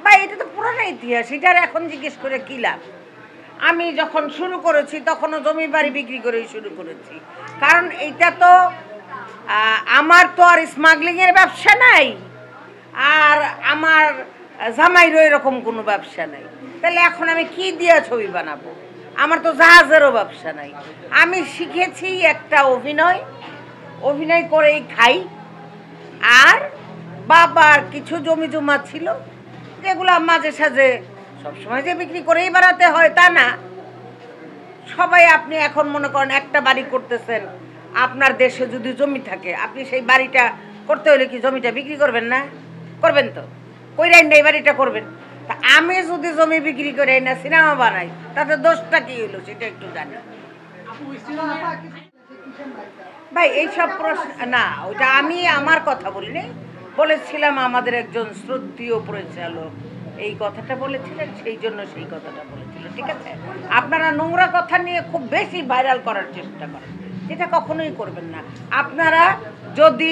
ভাই এটা তো পুরোনো ইতিহাস, এটার এখন জিজ্ঞেস করে কি লাভ? আমি যখন শুরু করেছি তখনও জমি বাড়ি বিক্রি করেই শুরু করেছি, কারণ এটা তো আমার তো আর স্মাগলিংয়ের ব্যবসা নাই, আর আমার জামাইরও এরকম কোনো ব্যবসা নাই। তাহলে এখন আমি কি দিয়ে ছবি বানাবো? আমার তো জাহাজেরও ব্যবসা নাই। আমি শিখেছি একটা অভিনয় করেই খাই। আর বাবার কিছু জমি জমা ছিল যেগুলো মাঝে সাঝে সবসময় যে বিক্রি করেই বেড়াতে হয় তা না। সবাই আপনি এখন মনে করেন একটা বাড়ি করতেছেন, আপনার দেশে যদি জমি থাকে আপনি সেই বাড়িটা করতে হলে কি জমিটা বিক্রি করবেন না? করবেন তো, কইরাই না এই বাড়িটা করবেন। তা আমি যদি জমি বিক্রি করে না সিনেমা বানাই তাতে দোষটা কি হলো সেটা একটু জানি। ভাই এইসব প্রশ্ন না, ওইটা আমি আমার কথা বলিনি, বলেছিলাম আমাদের একজন শ্রদ্ধেয় পরিচালক এই কথাটা বলেছিলেন, সেই জন্য সেই কথাটা বলেছিল। ঠিক আছে, আপনারা নোংরা কথা নিয়ে খুব বেশি ভাইরাল করার চেষ্টা করেন, যেটা কখনোই করবেন না। আপনারা যদি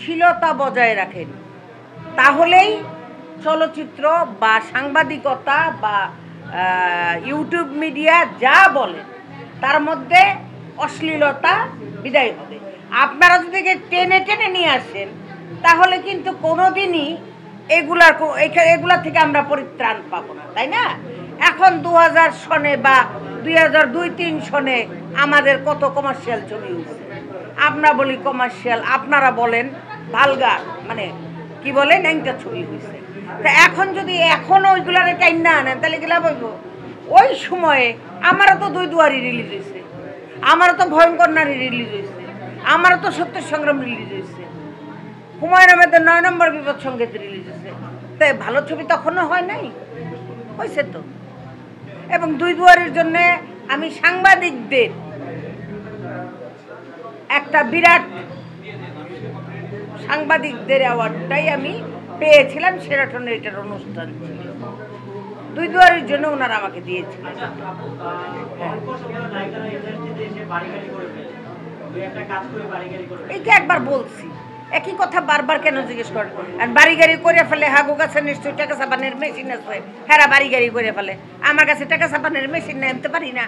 শীলতা বজায় রাখেন তাহলেই চলচ্চিত্র বা সাংবাদিকতা বা ইউটিউব মিডিয়া যা বলেন তার মধ্যে অশ্লীলতা বিদায় হবে। আপনারা যদি টেনে টেনে নিয়ে আসেন তাহলে কিন্তু কোনোদিনই এগুলা থেকে আমরা পরিত্রাণ পাবো না, তাই না? এখন 2000 সনে বা 2002-03 সনে আমাদের কত কমার্শিয়াল ছবি হয়েছে। আমরা বলি কমার্শিয়াল, আপনারা বলেন ভালগার, মানে কি বলে ন্যাংটা ছবি হয়েছে। তা এখন যদি এখনও ওইগুলার টাইম না আনেন তাহলে গেলা বলব। ওই সময়ে আমারও তো 2 দুয়ারি রিলিজ হয়েছে, আমারও তো ভয়ঙ্কর নারী রিলিজ হয়েছে, আমারও তো সত্যের সংগ্রাম রিলিজ হয়েছে, হুমায়ুন আহমেদের 9 নম্বর বিপদ সংকেত রিলিজ হয়েছে। তাই ভালো ছবি তখনও হয় নাই, হয়েছে তো। এবং 2 দুয়ারির জন্য আমি সাংবাদিকদের একটা বিরাট সাংবাদিকদের অ্যাওয়ার্ডটাই আমি পেয়েছিলাম, সেরাটনের এটার অনুষ্ঠান ছিল। 2 দুয়ারির জন্য ওনারা আমাকে দিয়েছিলেন। এইটা একবার বলছি, একই কথা বারবার কেন জিজ্ঞেস করেন? আর বাড়ি গাড়ি করে ফেলে, হাগু কাছে নিশ্চয়ই টাকা ছাপানের মেশিন আছে, হেরা বাড়ি গাড়ি করে ফেলে। আমার কাছে টাকা ছাপানের মেশিন নামতে পারি না,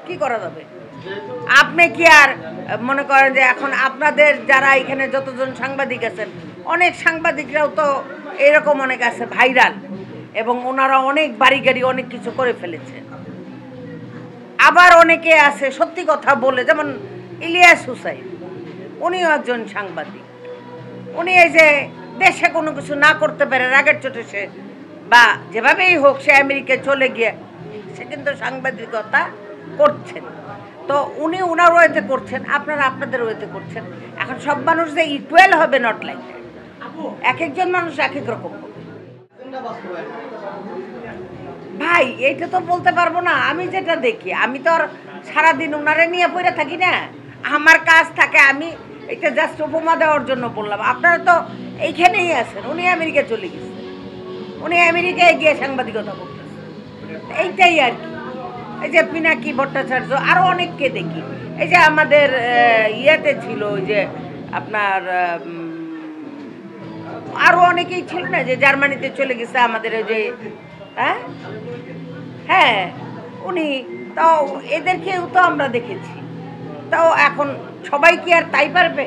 কি করা যাবে? আপনি কি আর মনে করেন যে এখন আপনাদের যারা এখানে যতজন সাংবাদিক আছেন, অনেক সাংবাদিকরাও তো এরকম অনেক আছে ভাইরাল, এবং ওনারা অনেক বাড়ি গাড়ি অনেক কিছু করে ফেলেছে। আবার অনেকে আছে সত্যি কথা বলে, যেমন ইলিয়াস হুসাইন, উনিও একজন সাংবাদিক। উনি এই যে দেশে কোনো কিছু না করতে পারে রাগের চোটে সে বা যেভাবেই হোক সে আমেরিকায় চলে গিয়ে সে কিন্তু সাংবাদিকতা করছেন। তো উনি ওনার ওয়েতে করছেন, আপনারা আপনাদের ওয়েতে করছেন। এখন সব মানুষ যে ইকুয়াল হবে নট লাইক দ্যাট, এক একজন মানুষ এক এক রকম হবে। ভাই এইটা তো বলতে পারবো না, আমি যেটা দেখি, আমি তো আর সারাদিন ওনারে নিয়ে পড়ে থাকি না, আমার কাজ থাকে। আমি এটা জাস্ট উপমা দেওয়ার জন্য বললাম। আপনারা তো এইখানেই আছেন, উনি আমেরিকা চলে গেছেন, উনি আমেরিকায় গিয়ে সাংবাদিকতা করতেছেন, এইটাই আর কি। এই যে পিনাকি ভট্টাচার্য, আরও অনেককে দেখি। এই যে আমাদের ইয়েতে ছিল, ওই যে আপনার আরও অনেকেই ছিল না যে জার্মানিতে চলে গেছে আমাদের, ওই যে হ্যাঁ উনি, তাও এদেরকেও তো আমরা দেখেছি। তাও এখন সবাই কি আর তাই পারবে?